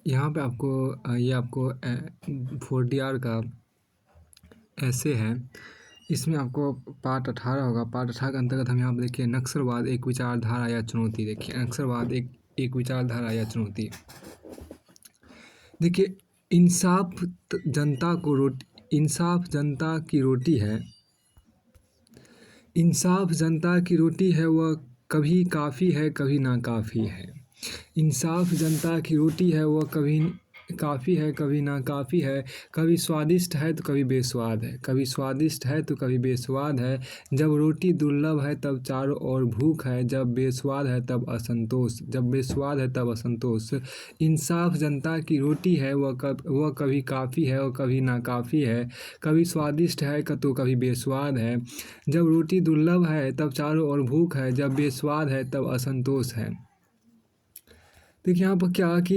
यहाँ पे आपको ये आपको 4DR का ऐसे है। इसमें आपको पार्ट 18 होगा। पार्ट 18 के अंतर्गत हम यहाँ पे देखिए नक्सलवाद एक विचारधारा या चुनौती। देखिए नक्सलवाद एक विचारधारा या चुनौती। देखिए इंसाफ जनता की रोटी है। इंसाफ जनता की रोटी है, वह कभी काफ़ी है कभी नाकाफ़ी है। इंसाफ जनता की रोटी है, वह कभी काफ़ी है कभी नाकाफ़ी है। कभी स्वादिष्ट है तो कभी बेस्वाद है, कभी स्वादिष्ट है तो कभी बेस्वाद है। जब रोटी दुर्लभ है तब चारों ओर भूख है, जब बेस्वाद है तब असंतोष, जब बेस्वाद है तब असंतोष। इंसाफ जनता की रोटी है, वह कभी काफ़ी है और कभी नाकाफ़ी है। कभी स्वादिष्ट है तो कभी बेस्वाद है। जब रोटी दुर्लभ है तब चारों ओर भूख है, जब बेस्वाद है तब असंतोष है। देखिए यहाँ पर क्या कि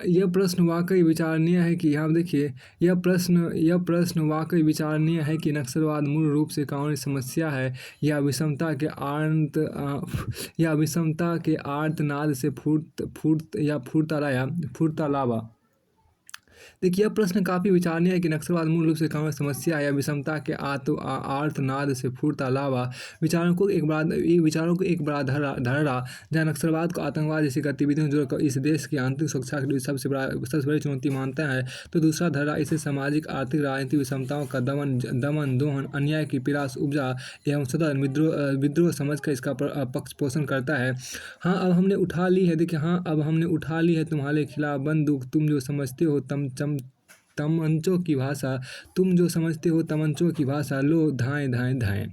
यह प्रश्न वाकई विचारणीय है कि यहाँ देखिए यह प्रश्न वाकई विचारणीय है कि नक्सलवाद मूल रूप से कानूनी समस्या है या विषमता के आर्तनाद से फूटता लावा। देखिए यह प्रश्न काफ़ी विचारणीय है कि नक्सलवाद मूल रूप से कानूनी समस्या या विषमता के आर्तनाद से फूटता लावा। विचारों को एक बड़ा धरा जहाँ नक्सलवाद को आतंकवाद जैसी गतिविधियों जोड़कर इस देश की आंतरिक सुरक्षा के लिए सबसे बड़ी चुनौती मानता है, तो दूसरा धरा इसे सामाजिक आर्थिक राजनीतिक विषमताओं का दमन दोहन अन्याय की पिरास उपजा एवं सतत विद्रोह समझकर इसका पक्ष पोषण करता है। हाँ अब हमने उठा ली है। देखिए हाँ अब हमने उठा ली है तुम्हारे खिलाफ बंदूक, तुम जो समझते हो तमंचों की भाषा, तुम जो समझते हो तमंचों की भाषा, लो धाएं धाएं धाएं।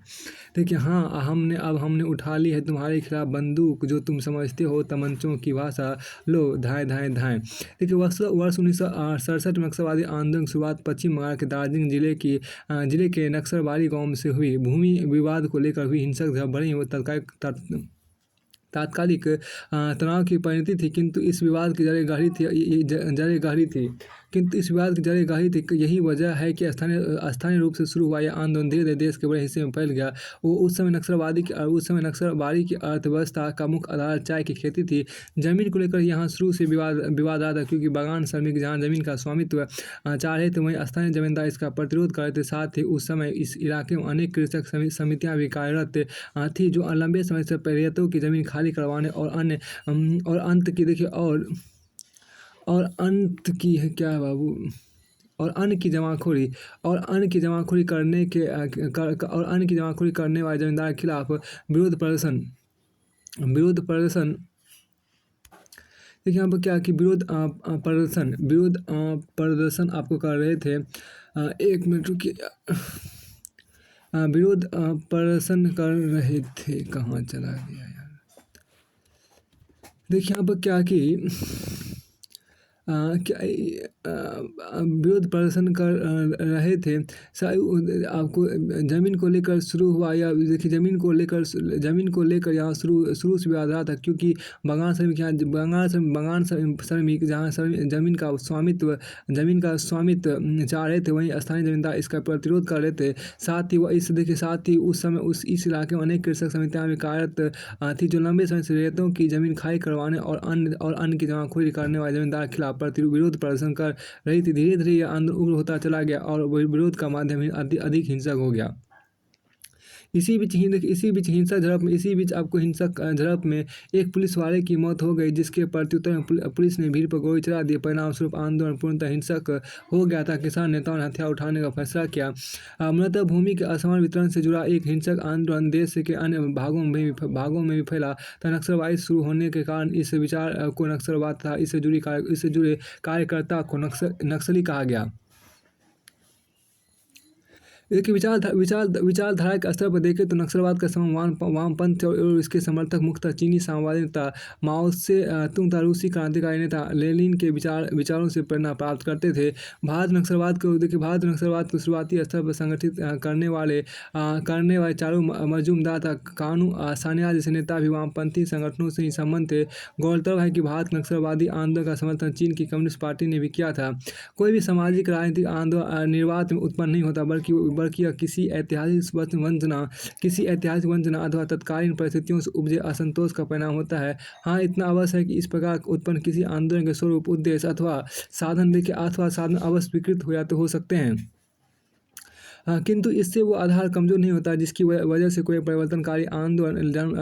देखिए हाँ अब हमने उठा ली है तुम्हारे खिलाफ बंदूक, जो तुम समझते हो तमंचों की भाषा, लो धाएं धाएं धाएं। देखिए वर्ष 1967 में नक्सलवादी आंदोलन की शुरुआत पश्चिम बंगाल के दार्जिलिंग जिले के नक्सलबाड़ी गांव से हुई। भूमि विवाद को लेकर हुई हिंसक झड़पें व तात्कालिक तनाव की परिणति थी, किंतु इस विवाद की जड़ें गहरी थी। यही वजह है कि स्थानीय रूप से शुरू हुआ यह आंदोलन धीरे धीरे देश के बड़े हिस्से में फैल गया। उस समय नक्सलबाड़ी की अर्थव्यवस्था का मुख्य आधार चाय की खेती थी। जमीन को लेकर यहाँ शुरू से विवाद रहा था, क्योंकि बागान श्रमिक जहाँ जमीन का स्वामित्व चाह रहे थे वहीं स्थानीय जमींदार इसका प्रतिरोध कर रहे थे। साथ ही उस समय इस इलाके में अनेक कृषक समितियाँ भी कार्यरत थी, जो लंबे समय से रैयतों की जमीन खाली करवाने और अंत की देखिए और अंत की है क्या बाबू और अन्न की जमाखोरी करने वाले जमींदार के खिलाफ विरोध प्रदर्शन। देखिए यहाँ पर क्या कि विरोध प्रदर्शन आपको कर रहे थे। एक मिनट रुकिए। विरोध प्रदर्शन कर रहे थे, कहाँ चला गया यार। देखिए यहाँ पर क्या कि विरोध प्रदर्शन कर रहे थे। आपको ज़मीन को लेकर शुरू हुआ या देखिए ज़मीन को लेकर यहाँ शुरू से विवाद रहा था, क्योंकि बागान श्रमिक जहाँ ज़मीन का स्वामित्व चाह रहे थे वहीं स्थानीय जमींदार इसका प्रतिरोध कर रहे थे। साथ ही उस समय इस इलाके में अनेक कृषक समितियाँ भी कार्यरत थी, जो लंबे समय से रैयतों की जमीन खाली करवाने और अन्न की जमाखोरी करने वाले जमींदार के खिलाफ विरोध प्रदर्शन कर रही थी। धीरे धीरे यह आंदोलन उग्र होता चला गया और विरोध का माध्यम अधिक हिंसक हो गया। इसी बीच आपको हिंसक झड़प में एक पुलिस वाले की मौत हो गई, जिसके प्रत्युत्तर में पुलिस ने भीड़ पर गोली चला दी। परिणाम स्वरूप आंदोलन पूर्णतः हिंसक हो गया था। किसान नेताओं ने हथियार उठाने का फैसला किया। मूलतः भूमि के असमान वितरण से जुड़ा एक हिंसक आंदोलन देश के अन्य भागों में भी फैला था। नक्सलवाद शुरू होने के कारण इस विचार को नक्सलवाद था, इससे जुड़े कार्यकर्ता को नक्सली कहा गया। देखिए विचारधारा के स्तर पर देखें तो नक्सलवाद का संबंध वामपंथ और इसके समर्थक मुख्यतः चीनी साम्यवादी नेता माओ से तुंग रूसी क्रांतिकारी नेता लेनिन के विचारों से प्रेरणा प्राप्त करते थे। भारत नक्सलवाद को शुरुआती स्तर पर संगठित करने वाले चारों मजूमदार था कानू सान्याल जैसे नेता भी वामपंथी संगठनों से ही संबंध थे। गौरतलब है कि भारत नक्सलवादी आंदोलन का समर्थन चीन की कम्युनिस्ट पार्टी ने भी किया था। कोई भी सामाजिक राजनीतिक आंदोलन निर्वात में उत्पन्न नहीं होता, बल्कि यह किसी ऐतिहासिक वंचना अथवा तत्कालीन परिस्थितियों से उपजे असंतोष का परिणाम होता है। हाँ, इतना अवश्य है कि इस प्रकार उत्पन्न किसी आंदोलन के स्वरूप, उद्देश्य अथवा साधन अवश्य विकृत हो जाते हो सकते हैं। किंतु इससे वो आधार कमज़ोर नहीं होता जिसकी वजह से कोई परिवर्तनकारी आंदोलन जन्म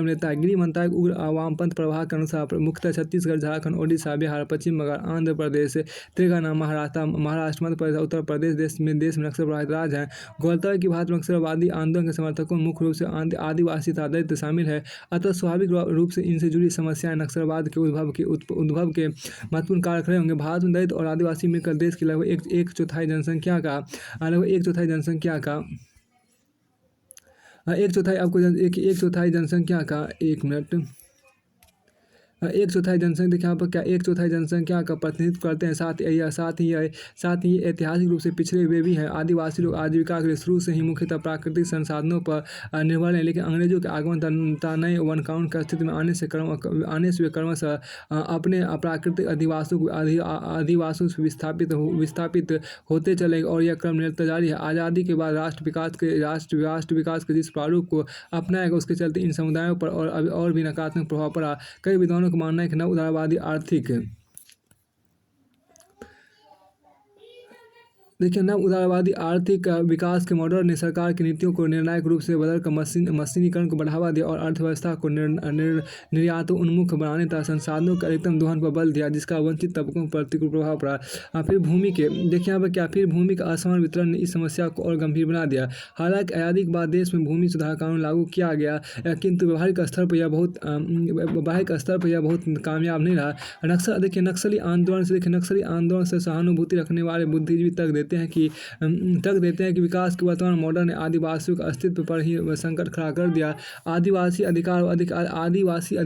लेता है। गृह मंत्रालय के उग्र वामपंथ प्रवाह के अनुसार मुख्यतः छत्तीसगढ़, झारखंड, ओडिशा, बिहार, पश्चिम बंगाल, आंध्र प्रदेश, तेलंगाना, महाराष्ट्र, मध्य प्रदेश, उत्तर प्रदेश देश में नक्सल प्रभावित राज्य हैं। गौरतलब है कि भारत में नक्सलवादी आंदोलन के समर्थकों में मुख्य रूप से आदिवासी तथा दलित शामिल है। अतः स्वाभाविक रूप से इनसे जुड़ी समस्याएं नक्सलवाद के उद्भव के महत्वपूर्ण कारक रहे होंगे। भारत में दलित और आदिवासी मिलकर देश की लगभग एक चौथाई जनसंख्या का एक चौथाई जनसंख्या देखिए यहाँ पर क्या एक चौथाई जनसंख्या का प्रतिनिधित्व करते हैं। साथ ही ऐतिहासिक रूप से पिछड़े हुए भी हैं। आदिवासी लोग आजीविका के लिए शुरू से ही मुख्यतः प्राकृतिक संसाधनों पर निर्भर हैं, लेकिन अंग्रेजों के आगमन तथा नए वन कानून की स्थिति में आने से वे क्रमशः अपने प्राकृतिक अधिवासों से विस्थापित होते चले और यह क्रम निरंतर जारी है। आज़ादी के बाद राष्ट्र विकास के जिस प्रारूप को अपनाया गया उसके चलते इन समुदायों पर और भी नकारात्मक प्रभाव पड़ा। कई विद्वानों का मानना है कि नव उदारवादी आर्थिक विकास के मॉडल ने सरकार की नीतियों को निर्णायक रूप से बदलकर मशीनीकरण को बढ़ावा दिया और अर्थव्यवस्था को निर्यातोन्मुख बनाने तथा संसाधनों के अधिकतम दोहन पर बल दिया, जिसका वंचित तबकों पर प्रतिकूल प्रभाव पड़ा। फिर भूमि का असमान वितरण ने इस समस्या को और गंभीर बना दिया। हालांकि आज़ादी के बाद देश में भूमि सुधार कानून लागू किया गया, किंतु व्यावहारिक स्तर पर यह बहुत कामयाब नहीं रहा। नक्सली आंदोलन से सहानुभूति रखने वाले बुद्धिजीवी तर्क देते हैं कि विकास के वर्तमान मॉडल ने आदिवासियों के अस्तित्व पर ही संकट खड़ा कर दिया। आदिवासी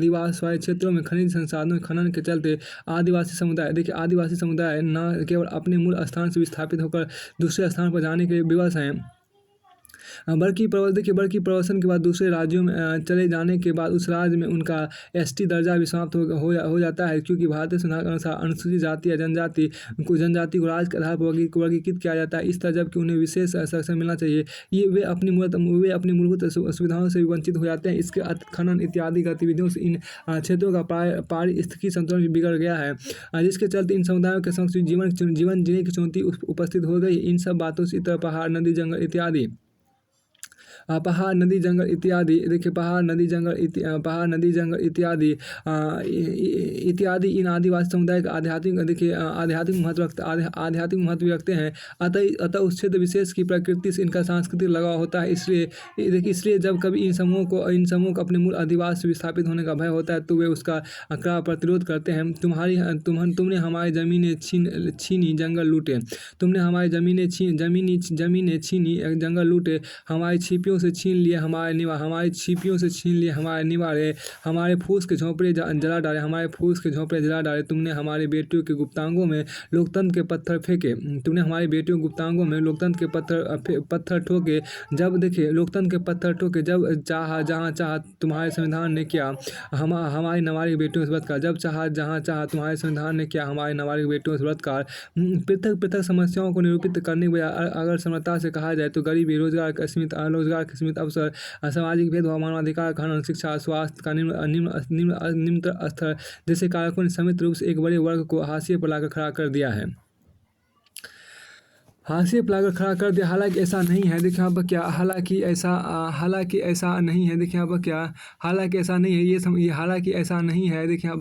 वाले क्षेत्रों में खनिज संसाधनों के खनन के चलते आदिवासी समुदाय न केवल अपने मूल स्थान से विस्थापित होकर दूसरे स्थान पर जाने के लिए विवश हैं, बल्कि प्रवासन के बाद दूसरे राज्यों में चले जाने के बाद उस राज्य में उनका एसटी दर्जा भी समाप्त हो जाता है, क्योंकि भारतीय संविधान के अनुसार अनुसूचित जाति या जनजाति को राज्य के आधार पर वर्गीकृत किया जाता है। इस तरह जबकि उन्हें विशेष संरक्षण मिलना चाहिए, वे अपनी मूलभूत सुविधाओं से भी वंचित हो जाते हैं। इसके खनन इत्यादि गतिविधियों से इन क्षेत्रों का पारिस्थितिकी संतुलन भी बिगड़ गया है, जिसके चलते इन समुदायों के समक्ष जीवन जीने की चुनौती उपस्थित हो गई। इन सब बातों से इतर पहाड़, नदी, जंगल इत्यादि इन आदिवासी समुदाय का आध्यात्मिक महत्व रखते हैं। अतः उस क्षेत्र विशेष की प्रकृति से इनका सांस्कृतिक लगाव होता है। इसलिए जब कभी इन समूहों को अपने मूल अधिवास से विस्थापित होने का भय होता है तो वे उसका कड़ा प्रतिरोध करते हैं। तुमने हमारी ज़मीनें छीनी, जंगल लूटे। तुमने हमारी ज़मीनें छीनी, जंगल लूटे। हमारी छिपियों से छीन लिए हमारे निवारे, हमारे फूस के झोंपड़े जला डाले। तुमने हमारे बेटियों के गुप्तांगों में लोकतंत्र के पत्थर फेंके। पत्थर ठोके। जब जहाँ चाहा तुम्हारे संविधान ने किया हमारी नाबालिग बेटियों से बलात्कार। जहाँ चाहा तुम्हारे संविधान ने किया हमारे नाबालिग बेटियों से बलात्कार। पृथक समस्याओं को निरूपित करने के बजाय अगर समर्था से कहा जाए तो गरीबी, रोजगार के सीमित अवसर, सामाजिक भेदभाव, मानवाधिकार का हनन, शिक्षा, स्वास्थ्य का निम्न स्तर जैसे कारकों ने संयुक्त रूप से एक बड़े वर्ग को हाशिए पर लाकर खड़ा कर दिया है। हालांकि ऐसा नहीं है। देखिए यहाँ पर क्या हालांकि ऐसा नहीं है। देखिए यहाँ पर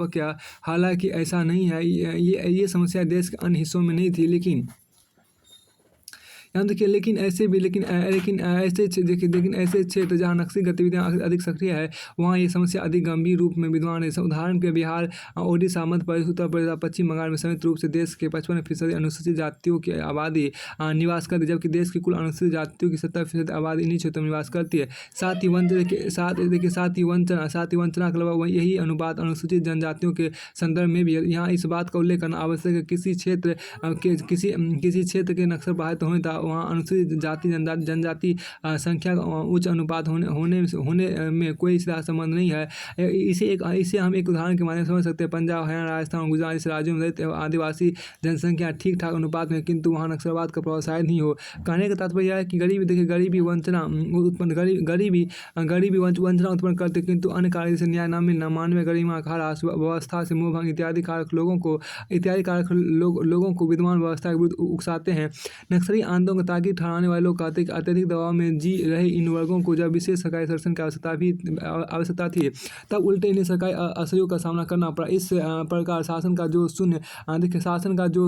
क्या हालांकि ऐसा नहीं है। ये समस्या देश के अन्य हिस्सों में नहीं थी, लेकिन यहाँ देखिए लेकिन ऐसे क्षेत्र जहाँ नक्सली गतिविधियाँ अधिक सक्रिय है वहाँ ये समस्या अधिक गंभीर रूप में विद्यमान है। उदाहरण के बिहार, ओडिशा, मध्य प्रदेश, उत्तर प्रदेश, पश्चिम बंगाल में संयुक्त रूप से देश के 55% अनुसूचित जातियों की आबादी निवास करती है, जबकि देश की कुल अनुसूचित जातियों की 70% आबादी इन्हीं क्षेत्रों में निवास करती है। साथ ही वंचना के अलावा यही अनुपात अनुसूचित जनजातियों के संदर्भ में भी है। यहाँ इस बात का उल्लेख करना आवश्यक है किसी क्षेत्र के नक्सल प्रभावित होने तथा वहाँ अनुसूचित जाति जनजाति संख्या का उच्च अनुपात होने में कोई सीधा संबंध नहीं है। इसे हम एक उदाहरण के माध्यम से समझ सकते हैं। पंजाब, हरियाणा, राजस्थान और गुजरात जैसे राज्यों में आदिवासी जनसंख्या ठीक ठाक अनुपात में, किंतु वहाँ नक्सलवाद का प्रभाव शायद नहीं हो। कहने का तात्पर्य यह है कि गरीबी, देखिए गरीबी वंचना वंचना उत्पन्न करते, किंतु अन्य कार्य जैसे न्याय न मिलना, मानवीय गरिमा का ह्रास, व्यवस्था से मोह भंग इत्यादि कारक लोगों को विद्यमान व्यवस्था के विरुद्ध उकसाते हैं। नक्सली आंदोलन को ताकि ठहराने वाले लोग कहते हैं कि अत्यधिक दबाव में जी रहे इन वर्गों को जब विशेष सरकारी शासन की आवश्यकता थी, तब उल्टे इन्हें सरकारी असहयोग का सामना करना पड़ा। इस प्रकार शासन का जो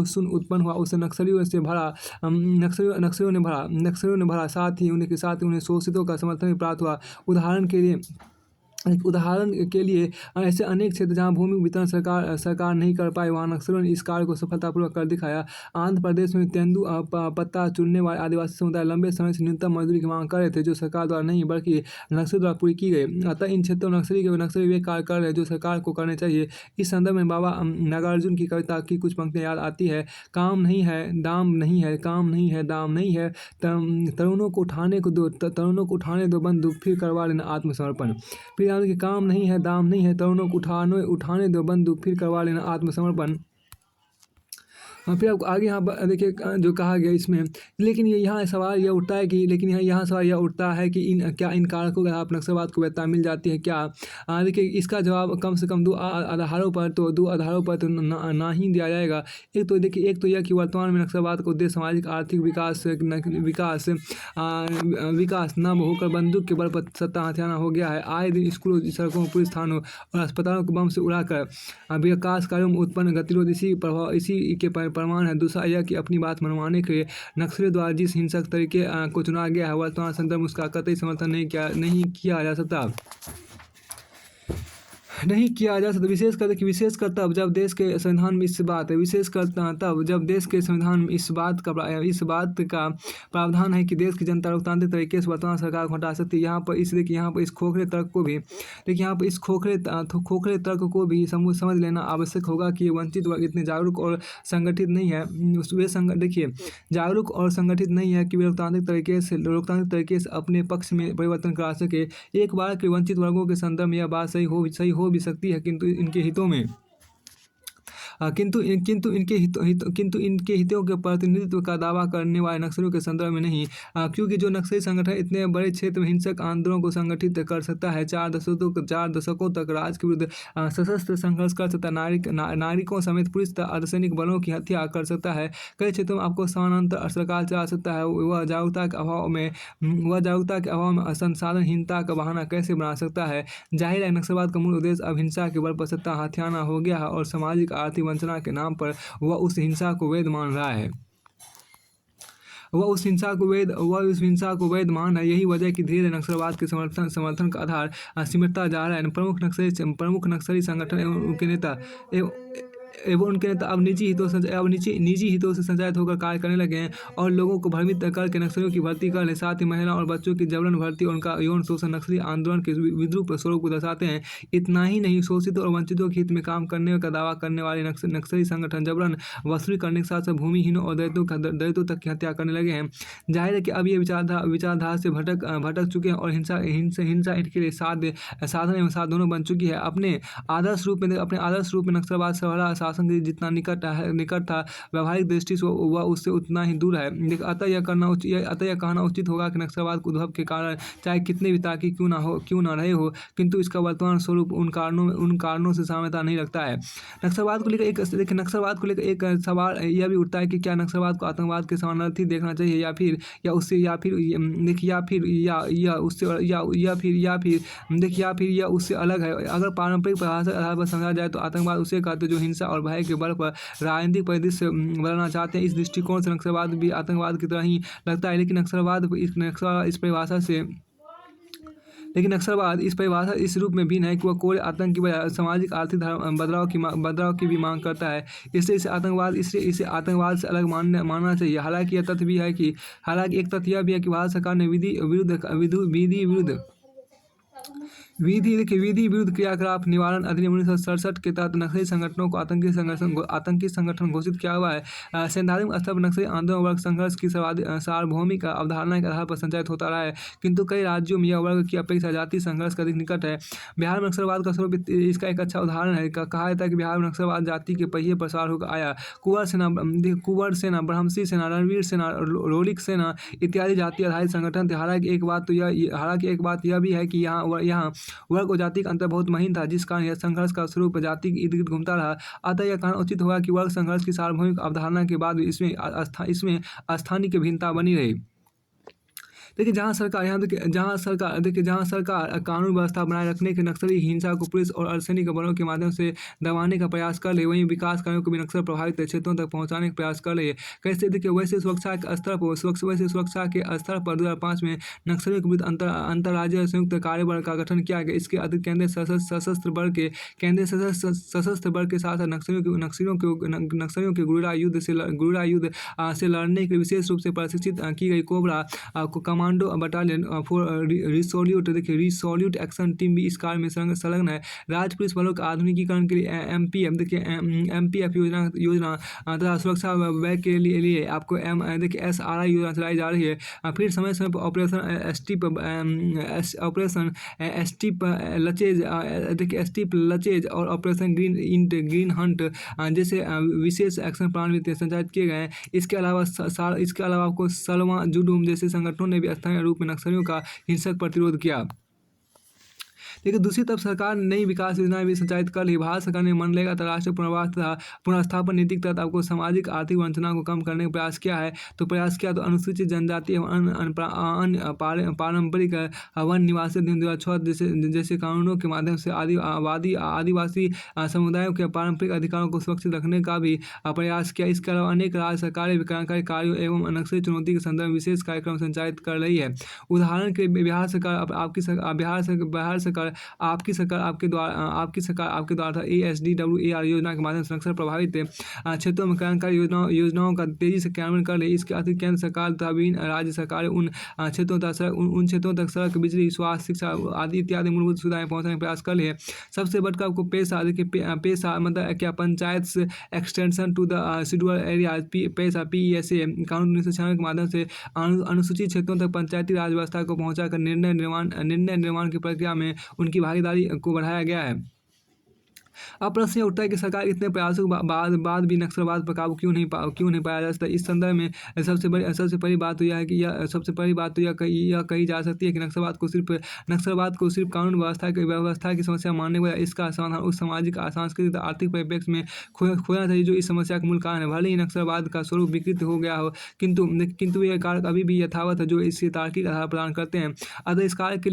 शून्य उत्पन्न हुआ उससे नक्सलियों ने भरा, साथ ही उन्हें शोषितों का समर्थन भी प्राप्त हुआ। उदाहरण के लिए ऐसे अनेक क्षेत्र जहां भूमि वितरण सरकार नहीं कर पाई, वहां नक्सलियों ने इस कार्य को सफलतापूर्वक कर दिखाया। आंध्र प्रदेश में तेंदु पत्ता चुनने वाले आदिवासी समुदाय लंबे समय से न्यूनतम मजदूरी की मांग कर रहे थे, जो सरकार द्वारा नहीं बल्कि नक्सलियों द्वारा पूरी की गई। अतः इन क्षेत्रों में नक्सली वे कार्य कर रहे हैं जो सरकार को करने चाहिए। इस संदर्भ में बाबा नागार्जुन की कविता की कुछ पंक्तियाँ याद आती है। काम नहीं है, दाम नहीं है, काम नहीं है, दाम नहीं है, तरुणों को उठाने दो बंदूक, फिर करवा लेना आत्मसमर्पण। कि काम नहीं है, दाम नहीं है, तरुणों को उठाने दो बंदूक, फिर करवा लेना आत्मसमर्पण। फिर आपको आगे यहाँ पर देखिए जो कहा गया इसमें, लेकिन यहाँ सवाल यह उठता है कि इन कारकों के आप नक्सलवाद को वैधता मिल जाती है क्या? देखिए इसका जवाब कम से कम दो आधारों पर ना ही दिया जाएगा। एक तो यह कि वर्तमान में नक्सलवाद का उद्देश्य सामाजिक आर्थिक विकास न होकर बंदूक के बल पर सत्ता हथियाना हो गया है। आए दिन स्कूलों, सड़कों, पुलिस थानों और अस्पतालों को बम से उड़ाकर विकास कार्यों में उत्पन्न गतिरोध इसी के प्रमाण है। दूसरा यह कि अपनी बात मनवाने के लिए नक्सलियों द्वारा जिस हिंसक तरीके को चुना गया है, वर्तमान संदर्भ में उसका कतई समर्थन नहीं किया जा सकता। विशेषकर तब जब देश के संविधान में इस बात का प्रावधान है कि देश की जनता लोकतांत्रिक तरीके से वर्तमान सरकार को हटा सकती है। यहाँ पर इस खोखले तर्क को भी समझ लेना आवश्यक होगा कि ये वंचित वर्ग इतने जागरूक और संगठित नहीं है। जागरूक और संगठित नहीं है कि वे लोकतांत्रिक तरीके से अपने पक्ष में परिवर्तन करा सके। एक बार के वंचित वर्गों के संदर्भ में यह बात सही हो भी सकती है, किंतु इनके हितों के प्रतिनिधित्व का दावा करने वाले नक्सलियों के संदर्भ में नहीं, क्योंकि जो नक्सली संगठन इतने बड़े क्षेत्र में हिंसक आंदोलनों को संगठित कर सकता है, 4 दशकों तक राज्य के विरुद्ध सशस्त्र संघर्ष कर सकता है, नागरिकों समेत पुलिस तथा अर्धसैनिक बलों की हत्या कर सकता है, कई क्षेत्रों में आपको समानांतर सरकार चला सकता है, वह जागरूकता के अभाव में संसाधनहीनता का बहाना कैसे बना सकता है? जाहिर है नक्सलवाद का मूल उद्देश्य अब हिंसा के बल पर सत्ता हथियाना हो गया है और सामाजिक आर्थिक वंचना के नाम पर वह उस हिंसा को वैध मान रहा है। यही वजह है कि धीरे धीरे नक्सलवाद के समर्थन का आधार सिमटता जा रहा है। प्रमुख नक्सली संगठन एवं उनके नेता अब निजी हितों से संचालित होकर कार्य करने लगे हैं और लोगों को भ्रमित करके नक्सलियों की भर्ती कर ले। साथ ही महिला और बच्चों की जबरन भर्ती और उनका यौन शोषण नक्सली आंदोलन के विद्रूप स्वरूप को दर्शाते हैं। इतना ही नहीं, शोषितों और वंचितों के हित में काम करने का दावा करने वाले नक्सली संगठन जबरन वसूली करने के साथ साथ भूमिहीनों और दलितों तक की हत्या करने लगे हैं। जाहिर है कि अब ये विचारधारा से भटक चुके हैं और हिंसा इनके लिए साधन एवं साथ दोनों बन चुकी है। अपने आदर्श रूप में नक्सलवाद से शासन के जितना निकट था, व्यावहारिक दृष्टि से वह उससे उतना ही दूर है। अतः यह कहना उचित होगा कि नक्सलवाद के उद्भव के कारण चाहे कितने भी ताकि क्यों ना रहे हो, किंतु इसका वर्तमान स्वरूप उन कारणों से साम्यता नहीं रखता है। नक्सलवाद को लेकर एक सवाल यह भी उठता है कि क्या नक्सलवाद को आतंकवाद के समानार्थी देखना चाहिए या फिर यह उससे अलग है। अगर पारंपरिक परिभाषा के आधार पर समझा जाए तो आतंकवाद उसे कहते हैं जो हिंसा और भय के बल पर राजनीतिक परिदृश्य बदलना चाहते हैं। इस दृष्टिकोण से नक्सलवाद भी आतंकवाद की तरह ही लगता है, लेकिन नक्सलवाद इस परिभाषा इस रूप में भिन्न है कि वह कोरे आतंक की बजाय सामाजिक आर्थिक बदलाव की भी मांग करता है। इसलिए इसे आतंकवाद से अलग मानना चाहिए। हालांकि एक तथ्य यह भी है कि भारत सरकार ने विधि विरुद्ध विधि विरुद्ध क्रियाकलाप निवारण अधिनियम 1967 के तहत नक्सली संगठनों को आतंकी संगठन घोषित किया हुआ है। सैद्धांतिक स्तर पर नक्सली आंदोलन वर्ग संघर्ष की सार्वभौमिक अवधारणा के आधार पर संचालित होता रहा है, किंतु कई राज्यों में यह वर्ग की अपेक्षा जातीय संघर्ष का अधिक निकट है। बिहार में नक्सलवाद का स्वरूप इसका एक अच्छा उदाहरण है। कहा जाता है कि बिहार में नक्सलवाद जाति के पहिए पर सवार होकर आया। कुंवर सेना, ब्रह्मसी सेना, रणवीर सेना, रोलिक सेना इत्यादि जाति आधारित संगठन थे। हालांकि एक बात यह भी है कि यहाँ वर्ग और जाति का अंतर बहुत महीन था, जिस कारण यह संघर्ष का स्वरूप जाति के इर्द गिर्द घूमता रहा। अतः यह कहना उचित होगा कि वर्ग संघर्ष की सार्वभौमिक अवधारणा के बाद इसमें स्थानीय की भिन्नता बनी रही। देखिए जहाँ सरकार कानून व्यवस्था बनाए रखने के नक्सली हिंसा को पुलिस और अर्धसैनिक बलों के माध्यम से दबाने का प्रयास कर रही है, वहीं विकास कार्यों को भी नक्सल प्रभावित क्षेत्रों तक पहुंचाने का प्रयास कर रही है। कैसे? देखिए वैसे सुरक्षा के स्तर पर 2005 में नक्सलियों के विरुद्ध अंतर्राज्यीय संयुक्त कार्यबल का गठन किया गया। इसके अतिरिक्त केंद्रीय सशस्त्र बल के साथ नक्सलियों के गुरिल्ला युद्ध से लड़ने के लिए विशेष रूप से प्रशिक्षित की गई cobra commando battalion for resolute action team भी इस कार्य में संलग्न है। राज्य पुलिस बलों के आधुनिकीकरण के लिए एमपीएफ योजना तथा सुरक्षा व्यय के लिए आपको SRI योजना चलाई जा रही है। फिर समय समय पर ऑपरेशन स्टीप लचेज और ऑपरेशन ग्रीन हंट जैसे विशेष एक्शन प्लान भी संचालित किए गए हैं। इसके अलावा आपको सलवा जुडूम जैसे संगठनों ने भी स्थानीय रूप में नक्सलियों का हिंसक प्रतिरोध किया। देखिए दूसरी तरफ सरकार नई विकास योजनाएं भी संचालित कर रही है। भारत सरकार ने मनरेगा राष्ट्रीय पुनर्वास तथा पुनर्स्थापन नीति के तहत आपको सामाजिक आर्थिक वंचना को कम करने का प्रयास किया। तो अनुसूचित जनजाति एवं अन्य पारंपरिक वन निवासी 2006 जैसे कानूनों के माध्यम से आदिवासी समुदायों के पारंपरिक अधिकारों को सुरक्षित रखने का भी प्रयास किया। इसके अलावा अनेक राज्य सरकारें विकलांगकारी कार्यों एवं नक्सली चुनौती के संदर्भ में विशेष कार्यक्रम संचालित कर रही है। उदाहरण के लिए बिहार सरकार आपके द्वारा ASDWAR योजना के माध्यम से नक्सल प्रभावित क्षेत्रों में कल्याणकारी योजनाओं का तेजी से क्रियान्वयन कर रही है। इसके अतिरिक्त केंद्र सरकार तथा विभिन्न राज्य सरकारें उन क्षेत्रों तक सड़क, बिजली, स्वास्थ्य, शिक्षा आदि इत्यादि मूलभूत सुविधाएं पहुंचाने का प्रयास कर रही है। सबसे बढ़कर आपको पेशा मतलब क्या panchayat extension to the schedule area PESA PESA कानून 1996 के माध्यम से अनुसूचित क्षेत्रों तक पंचायती राज व्यवस्था को पहुंचाकर निर्णय निर्माण की प्रक्रिया में उनकी भागीदारी को बढ़ाया गया है। अब प्रश्न ये उठता है कि सरकार इतने प्रयासों के बाद भी नक्सलवाद पर काबू क्यों नहीं पाया जा सकता। इस संदर्भ में सबसे बड़ी बात तो यह है कि यह कही जा सकती है कि नक्सलवाद को सिर्फ कानून व्यवस्था की समस्या मानने के बजाय इसका समाधान उस सामाजिक, सांस्कृतिक, आर्थिक परिप्रेक्ष्य में खोजना चाहिए जो इस समस्या का मूल कारण है। भले ही नक्सलवाद का स्वरूप विकृत हो गया हो, किंतु यह कारक अभी भी यथावत है जो इससे तार्किक आधार प्रदान करते हैं। अतः इस कार्य की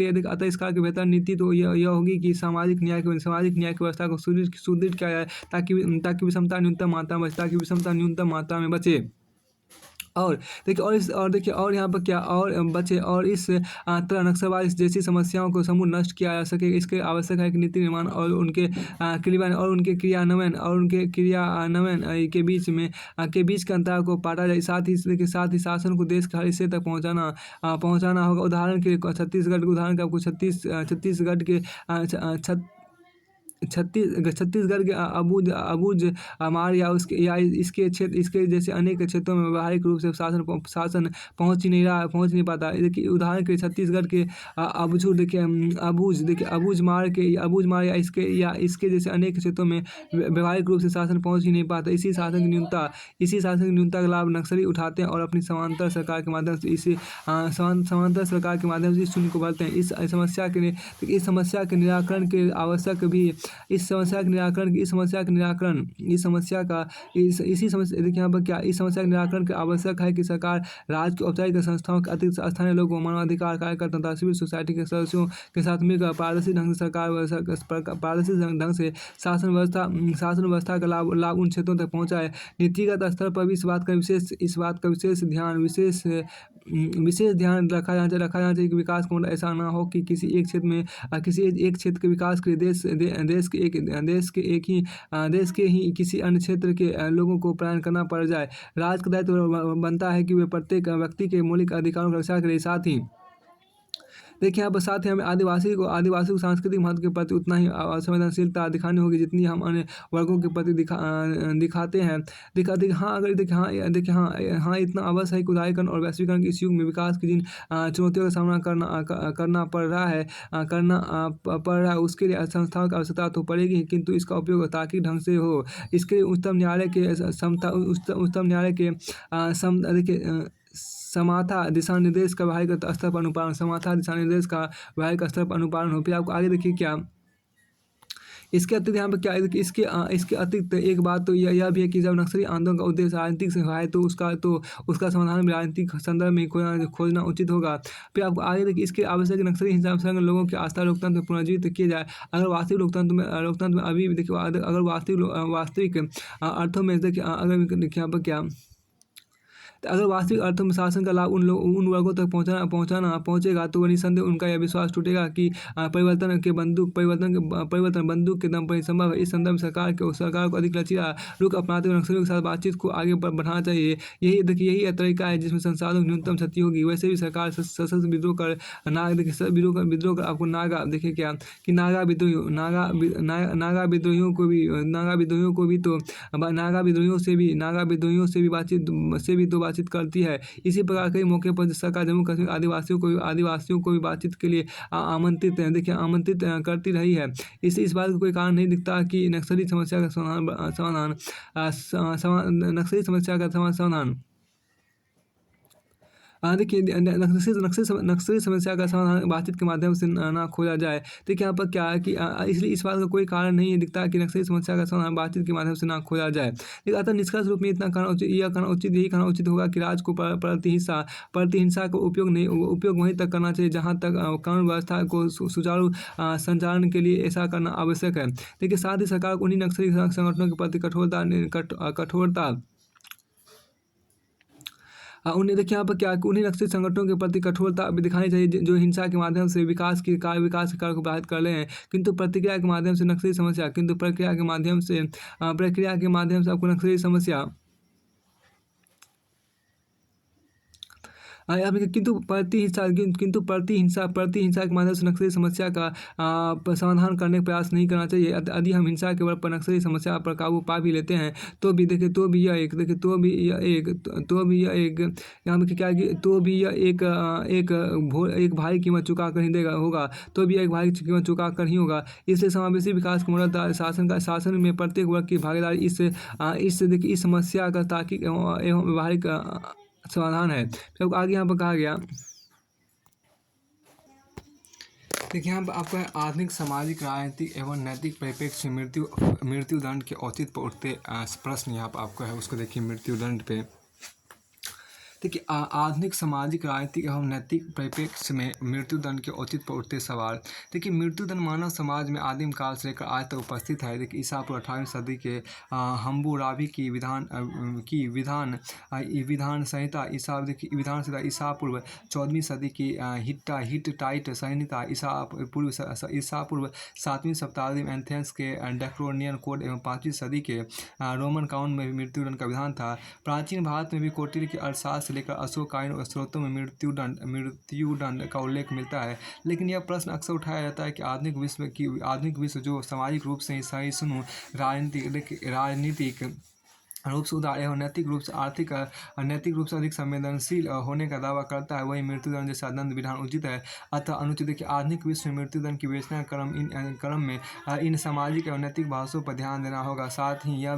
बेहतर नीति तो यह होगी कि सामाजिक न्याय की व्यवस्था को सुदृढ़ किया जाए ताकि विषमता न्यूनतम मात्रा में बचे। और देखिए और यहाँ पर क्या और बचे और इस तरह नक्सलवाद जैसी समस्याओं को समूल नष्ट किया जा सके। इसके आवश्यक है कि नीति निर्माण और उनके क्रियान्वयन के बीच के अंतराल को पाटा जाए। साथ ही शासन को देश के हर हिस्से तक पहुँचाना होगा। उदाहरण के लिए छत्तीसगढ़ के अबूझ मार या इसके जैसे अनेक क्षेत्रों में व्यावहारिक रूप से शासन पहुंच नहीं पाता। देखिए उदाहरण के लिए छत्तीसगढ़ के अबूझ मार या इसके जैसे अनेक क्षेत्रों में व्यावहारिक रूप से शासन पहुंच ही नहीं पाता। इसी शासन की न्यूनता का लाभ नक्सली उठाते हैं और अपनी समांतर सरकार के माध्यम से इस शून्य को भरते हैं। इस समस्या के निराकरण के आवश्यक भी इस समस्या के निराकरण के आवश्यक है कि सरकार राज्य की औपचारिक संस्थाओं के अतिरिक्त स्थानीय लोगों, मानवाधिकार कार्यकर्ताओं तथा सिविल सोसाइटी के सदस्यों के साथ मिलकर पारदर्शी ढंग से शासन व्यवस्था का लाभ उन क्षेत्रों तक पहुँचाए। नीतिगत स्तर पर भी इस बात का विशेष ध्यान रखा जाना चाहिए कि विकास का मतलब ऐसा ना हो कि किसी एक क्षेत्र के विकास के लिए देश के ही किसी अन्य क्षेत्र के लोगों को पलायन करना पड़ जाए। राज्य का दायित्व बनता है कि वे प्रत्येक व्यक्ति के मौलिक अधिकारों की रक्षा करें। साथ ही देखिए यहाँ पर साथ ही हमें आदिवासी को सांस्कृतिक महत्व के प्रति उतना ही संवेदनशीलता दिखानी होगी जितनी हम अन्य वर्गों के प्रति दिखाते हैं। हाँ, अगर देखिए हाँ, इतना अवश्य है कि उदारीकरण और वैश्वीकरण के इस युग में विकास की जिन चुनौतियों का सामना करना पड़ रहा है, पड़ रहा है, उसके लिए संस्थाओं की आवश्यकता तो पड़ेगी, किंतु इसका उपयोग तार्किक ढंग से हो। इसके लिए उच्चतम न्यायालय के उच्चतम न्यायालय के समाथा दिशा निर्देश का व्यावहारिक स्तर पर अनुपालन हो। फिर आपको आगे देखिए क्या इसके अतिरिक्त यहाँ पे क्या है कि इसके अतिरिक्त एक बात तो यह भी है कि जब नक्सली आंदोलन का उद्देश्य राजनीतिक से है तो उसका समाधान भी राजनीतिक संदर्भ में खोजना उचित होगा। फिर आपको आगे देखिए इसके आवश्यक नक्सली हिंसा में लोगों की आस्था लोकतंत्र में पुनर्जीवित किया जाए। अगर वास्तविक लोकतंत्र में अभी देखिए अगर वास्तविक अर्थों में देखिए अगर देखिए यहाँ पर क्या अगर वास्तविक अर्थों में शासन का लाभ उन वर्गों तक पहुंचेगा तो निसंदेह उनका यह विश्वास टूटेगा कि परिवर्तन बंदूक के दम पर ही संभव है। इस संदर्भ में सरकार को अधिक लचीला रुख अपनाते हुए नक्सलियों के साथ बातचीत को आगे बढ़ाना चाहिए। यही तरीका है जिसमें संसाधनों की न्यूनतम क्षति होगी। वैसे भी सरकार सशस्त्र विद्रोह कर आपको नागा देखिए क्या कि नागा विद्रोहियों से भी तो बातचीत करती है। इसी प्रकार कई मौके पर सरकार जम्मू कश्मीर आदिवासियों को भी बातचीत के लिए आमंत्रित करती रही है। इस बात का कोई कारण नहीं दिखता कि नक्सली समस्या का समाधान देखिए नक्सली समस्या का समाधान बातचीत के माध्यम से ना खोजा जाए। देखिए यहाँ पर क्या है कि इसलिए इस बात का कोई कारण नहीं दिखता कि नक्सली समस्या का समाधान बातचीत के माध्यम से ना खोजा जाए। लेकिन अतः निष्कर्ष रूप में यही कहना उचित होगा कि राज्य को प्रति हिंसा का उपयोग वहीं तक करना चाहिए जहाँ तक कानून व्यवस्था को सुचारू संचालन के लिए ऐसा करना आवश्यक है। देखिए साथ ही सरकार को उन्हीं नक्सली संगठनों के प्रति कठोरता उन्हें देखिए यहाँ पर क्या उन्हीं नक्सली संगठनों के प्रति कठोरता भी दिखानी चाहिए जो हिंसा के माध्यम से विकास के कार्य को बाधित कर रहे हैं, किंतु प्रक्रिया के माध्यम से आपको नक्सली समस्या किंतु प्रति हिंसा के माध्यम से नक्सली समस्या का समाधान करने का प्रयास नहीं करना चाहिए। यदि हम हिंसा के बल पर नक्सली समस्या पर काबू पा भी लेते हैं तो भी यह एक भारी कीमत चुका कर ही देगा होगा इसलिए समावेशी विकास का मॉडल शासन में प्रत्येक वर्ग की भागीदारी इस समस्या का तार्किक एवं व्यवहारिक समाधान है। फिर आगे यहाँ पर कहा गया देखिए यहाँ पर आपका आधुनिक सामाजिक राजनीतिक एवं नैतिक परिप्रेक्ष्य में मृत्युदंड के औचित्य पर उठते प्रश्न यहाँ पर आपको है उसको देखिए मृत्युदंड पे देखिए आधुनिक सामाजिक राजनीतिक एवं नैतिक परिप्रेक्ष्य में मृत्युदंड के औचित्य पर उठते सवाल। देखिए मृत्युदंड मानव समाज में आदिम काल से लेकर आज तक उपस्थित है। देखिए ईसा पूर्व 18वीं सदी के हम्बुराबी की विधान संहिता ईसा पूर्व 14वीं सदी की हिट्टाइट संहिता ईसा पूर्व 7वीं शताब्दी में एथेंस के डेक्रोनियन कोड एवं 5वीं सदी के रोमन कानून में भी मृत्युदंड का विधान था। प्राचीन भारत में भी कौटिल्य के अर्थशास्त्र से लेकर अशोकायन स्रोतों में मृत्युदंड का उल्लेख मिलता है। लेकिन यह प्रश्न अक्सर उठाया जाता है कि आधुनिक विश्व जो सामाजिक रूप से सहिष्णु राजनीतिक रूप से उदार एवं नैतिक रूप से अधिक संवेदनशील होने का दावा करता है, वही मृत्युदंड जैसा दंड विधान उचित है अतः अनुचित। देखिए आधुनिक विश्व में मृत्युदंड की विवेचना क्रम में इन सामाजिक एवं नैतिक भाषाओं पर ध्यान देना होगा। साथ ही यह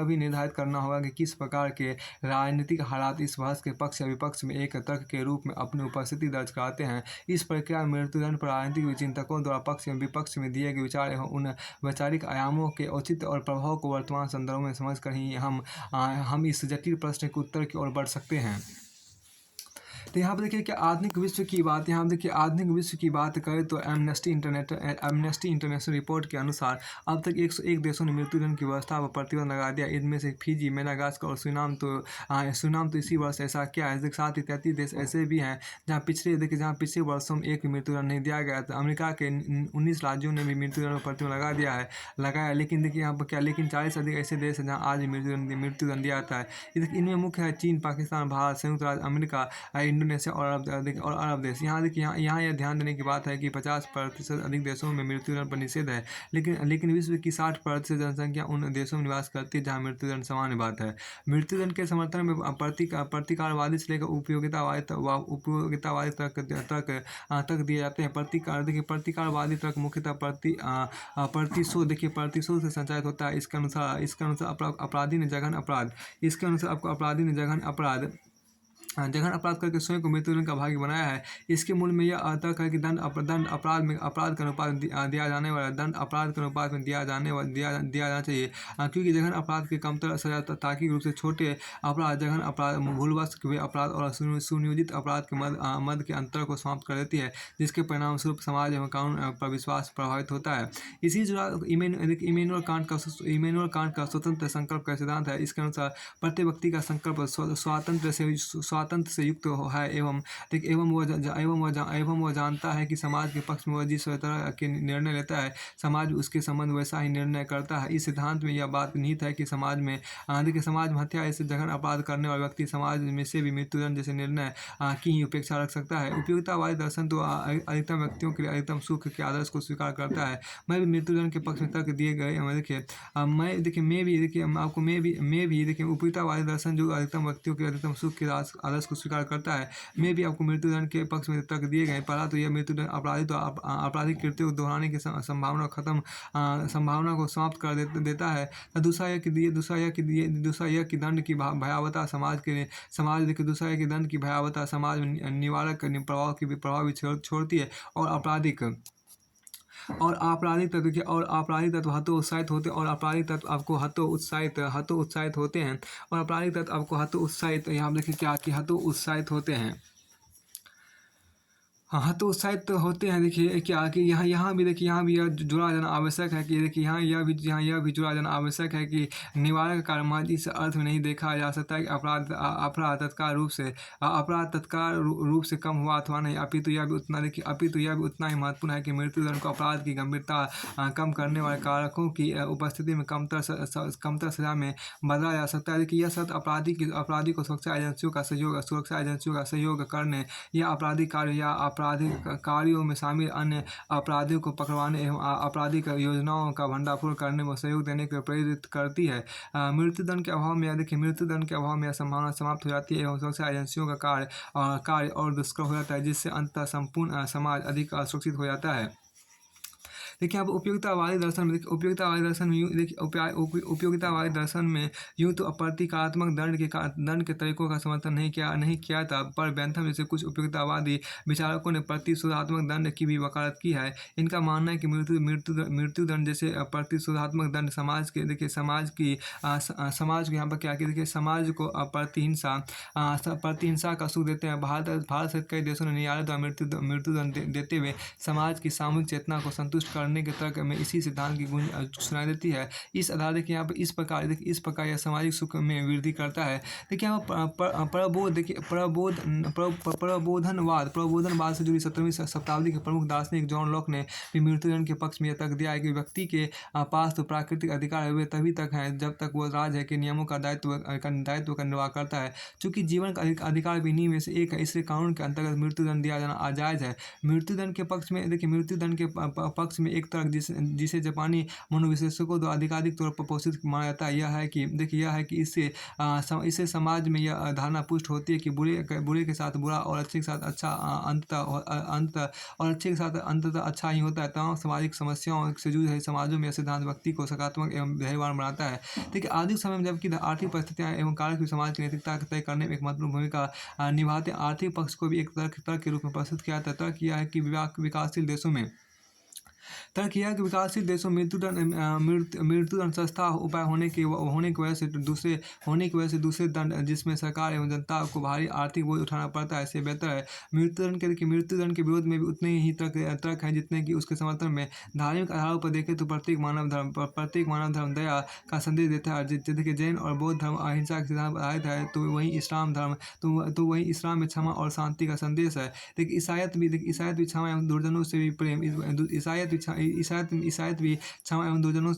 भी निर्धारित करना होगा कि किस प्रकार के राजनीतिक हालात इस बहस के पक्ष या विपक्ष में एक तर्क के रूप में अपनी उपस्थिति दर्ज कराते हैं। इस प्रक्रिया में मृत्युदंड पर राजनीतिक चिंतकों द्वारा पक्ष एवं विपक्ष में दिए गए विचार एवं उन वैचारिक आयामों के औचित्य और प्रभाव को वर्तमान संदर्भों में समझकर ही हम इस जटिल प्रश्न के उत्तर की ओर बढ़ सकते हैं। तो यहाँ पर देखिए कि आधुनिक विश्व की बात करें तो एमनेस्टी इंटरनेशनल रिपोर्ट के अनुसार अब तक 101 देशों ने मृत्युदंड की व्यवस्था पर प्रतिबंध लगा दिया। इनमें से फिजी, मेडागास्कर और सुरिनाम तो इसी वर्ष ऐसा किया है। साथ ही 33 देश ऐसे भी हैं जहाँ पिछले वर्षों में एक भी मृत्युदंड नहीं दिया गया था। अमेरिका के 19 राज्यों ने भी मृत्युदंड पर प्रतिबंध लगाया। लेकिन देखिए यहाँ पर क्या 40 से अधिक ऐसे देश हैं जहाँ आज भी मृत्युदंड दिया जाता है। इनमें मुख्य है चीन, पाकिस्तान, भारत, संयुक्त राज्य अमेरिका, इंडोनेशिया और अरब देश। यहाँ देखिए यहाँ यह ध्यान देने की बात है कि 50% अधिक देशों में मृत्यु दर पर निषेध है, लेकिन विश्व की 60% जनसंख्या उन देशों में निवास करती है जहाँ मृत्यु दर सामान्य बात है। मृत्यु दर के समर्थन में प्रतिकारवादी से लेकर उपयोगितावादी तक दिए जाते हैं। प्रतिकारवादी तर्क मुख्यतः प्रतिशोध से संचालित होता है। इसके अनुसार अपराधी ने जघन अपराध करके स्वयं को मृत्युदंड का भागी बनाया है। इसके मूल में यह तर्क है कि दंड अपराध के अनुपात में दिया जाने वाला दंड अपराध के अनुपात में दिया जाना चाहिए, क्योंकि जघन अपराध की कमतर सजा तार्किक रूप से छोटे अपराध, जघन अपराध, भूलवश हुए अपराध और सुनियोजित अपराध के मध्य के अंतर को समाप्त कर देती है, जिसके परिणाम स्वरूप समाज एवं कानून पर विश्वास प्रभावित होता है। इसी इमैनुअल कांट का स्वतंत्र संकल्प का सिद्धांत है। इसके अनुसार प्रत्येक व्यक्ति का संकल्प स्वातंत्र से युक्त है एवं वह जानता है कि समाज के पक्ष में वह जिस तरह के निर्णय लेता है, समाज उसके संबंध वैसा ही निर्णय करता है। इस सिद्धांत में यह बात निहित है कि समाज में हत्या ऐसे जघन अपराध करने वाला व्यक्ति समाज में से भी मृत्युदंड जैसे निर्णय की ही उपेक्षा रख सकता है। उपयोगितावादी दर्शन तो अधिकतम व्यक्तियों के लिए अधिकतम सुख के आदर्श को स्वीकार करता है। मैं भी मृत्युदंड के पक्ष में तर्क दिए गए देखिए उपयोगितावादी दर्शन जो अधिकतम व्यक्तियों के अधिकतम सुख के आदर्श को स्वीकार करता है। मैं भी आपको मृत्युदंड के पक्ष में तर्क दिए गए। पहला तो यह मृत्युदंड आपराधिक कृत्यों को दोहराने की संभावना को समाप्त कर देता है। दूसरा यह कि दंड की भयावहता समाज में निवारक प्रभाव भी छोड़ती है। और आपराधिक तत्व हतोत्साहित यहाँ देखिए क्या कि हतोत्साहित होते हैं। हाँ, तो उत्साहित तो होते हैं। देखिए क्या कि यहाँ भी यह जुड़ा जाना आवश्यक है कि देखिए यहाँ यह भी जुड़ा जाना आवश्यक है कि निवारक कार्य महज इस अर्थ में नहीं देखा जा सकता है कि अपराध तत्काल रूप से कम हुआ अथवा नहीं, अपितु यह भी उतना ही महत्वपूर्ण है कि मृत्युदंड को अपराध की गंभीरता कम करने वाले कारकों की उपस्थिति में कमतर सजा में बदला जा सकता है। देखिए यह सत्य अपराधी को सुरक्षा एजेंसियों का सहयोग करने या आपराधिक कार्यों में शामिल अन्य अपराधियों को पकड़वाने एवं आपराधिक योजनाओं का भंडाफोड़ करने में सहयोग देने के लिए प्रेरित करती है। मृत्युदंड के अभाव में यह संभावना समाप्त हो जाती है एवं सुरक्षा एजेंसियों का कार्य और दुष्कर हो जाता है, जिससे अंततः संपूर्ण समाज अधिक सुरक्षित हो जाता है। देखिए अब उपयोगितावादी दर्शन में यूँ तो प्रतीकात्मक दंड के तरीकों का समर्थन नहीं किया था, पर बेंथम जैसे कुछ उपयोगितावादी विचारकों ने प्रतिशोधात्मक दंड की भी वकालत की है। इनका मानना है कि मृत्युदंड जैसे प्रतिशोधात्मक दंड समाज को यहाँ पर क्या कि देखिए समाज को प्रतिहिंसा का सुख देते हैं। भारत सहित कई देशों ने न्यायालय द्वारा मृत्युदंड देते हुए समाज की सामूहिक चेतना को संतुष्ट करने के तर्क में इसी सिद्धांत की गूंज सुनाई देती है। इस आधार देखिए यहाँ पर इस प्रकार यह सामाजिक सुख में वृद्धि करता है। देखिए यहाँ प्रबोधनवाद से जुड़ी 17वीं शताब्दी के प्रमुख दार्शनिक जॉन लॉक ने भी मृत्युदंड के पक्ष में यह तर्क दिया है कि व्यक्ति के पास तो प्राकृतिक अधिकार हुए तभी तक हैं जब तक वो राज है कि नियमों का दायित्व का निर्वाह करता है। चूंकि जीवन का अधिकार भी इन्हीं में से एक है, इसलिए कानून के अंतर्गत मृत्युदंड दिया जाना अजायज है। मृत्युदंड के पक्ष में एक तर्क जिसे जापानी मनोविश्लेषकों द्वारा अधिकाधिक तौर पर पोषित माना जाता है, यह है कि इससे समाज में यह धारणा पुष्ट होती है कि बुरे के साथ बुरा और अच्छे के साथ अच्छा अंततः अच्छा ही होता है। तमाम सामाजिक समस्याओं से जूझ रहे समाजों में यह सिद्धांत व्यक्ति को सकारात्मक एवं धैर्यवान बनाता है। देखिए आधुनिक समय में जबकि आर्थिक परिस्थितियाँ एवं कारक भी समाज की नैतिकता तय करने में एक महत्वपूर्ण भूमिका निभाते हैं, आर्थिक पक्ष को भी एक तर्क के रूप में प्रस्तुत किया जाता है। तर्क यह है कि विकासशील देशों में मृत्युदंड सस्ता उपाय होने की वजह से दूसरे दंड जिसमें सरकार एवं जनता को भारी आर्थिक बोझ उठाना पड़ता है, इससे बेहतर है। मृत्युदंड के विरोध में भी उतने ही तर्क हैं जितने कि उसके समर्थन में। धार्मिक आधारों पर देखें तो प्रत्येक मानव धर्म दया का संदेश देता है। जैसे जैन और बौद्ध धर्म अहिंसा के सिद्धांत पर आधारित है, तो वहीं इस्लाम में क्षमा और शांति का संदेश है। देखिए ईसाईयत भी क्षमा एवं दुर्जनों से भी प्रेम, ईसाईयत ईसाइत भी क्षमा एवं दुर्जनों